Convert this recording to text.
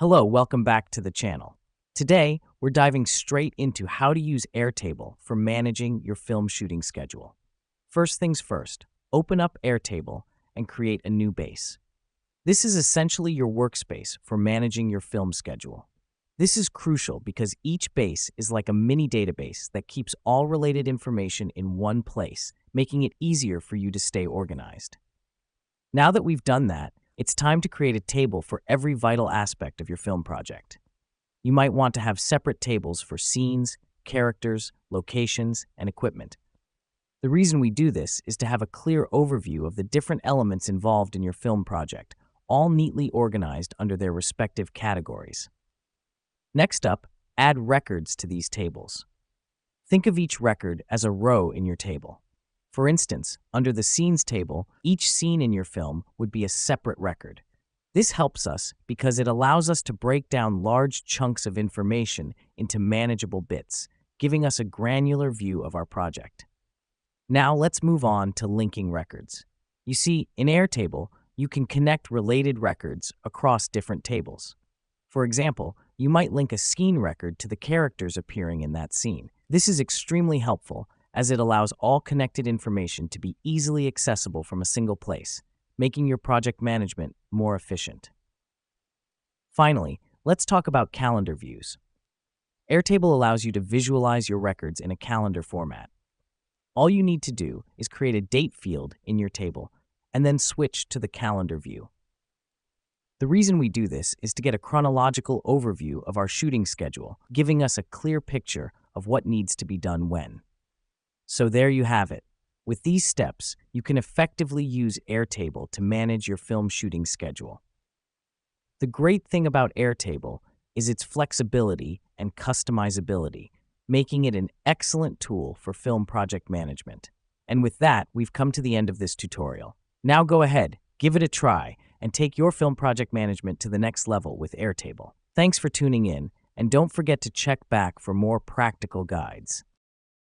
Hello, welcome back to the channel. Today, we're diving straight into how to use Airtable for managing your film shooting schedule. First things first, open up Airtable and create a new base. This is essentially your workspace for managing your film schedule. This is crucial because each base is like a mini database that keeps all related information in one place, making it easier for you to stay organized. Now that we've done that, it's time to create a table for every vital aspect of your film project. You might want to have separate tables for scenes, characters, locations, and equipment. The reason we do this is to have a clear overview of the different elements involved in your film project, all neatly organized under their respective categories. Next up, add records to these tables. Think of each record as a row in your table. For instance, under the Scenes table, each scene in your film would be a separate record. This helps us because it allows us to break down large chunks of information into manageable bits, giving us a granular view of our project. Now let's move on to linking records. You see, in Airtable, you can connect related records across different tables. For example, you might link a scene record to the characters appearing in that scene. This is extremely helpful as it allows all connected information to be easily accessible from a single place, making your project management more efficient. Finally, let's talk about calendar views. Airtable allows you to visualize your records in a calendar format. All you need to do is create a date field in your table and then switch to the calendar view. The reason we do this is to get a chronological overview of our shooting schedule, giving us a clear picture of what needs to be done when. So there you have it. With these steps, you can effectively use Airtable to manage your film shooting schedule. The great thing about Airtable is its flexibility and customizability, making it an excellent tool for film project management. And with that, we've come to the end of this tutorial. Now go ahead, give it a try, and take your film project management to the next level with Airtable. Thanks for tuning in, and don't forget to check back for more practical guides.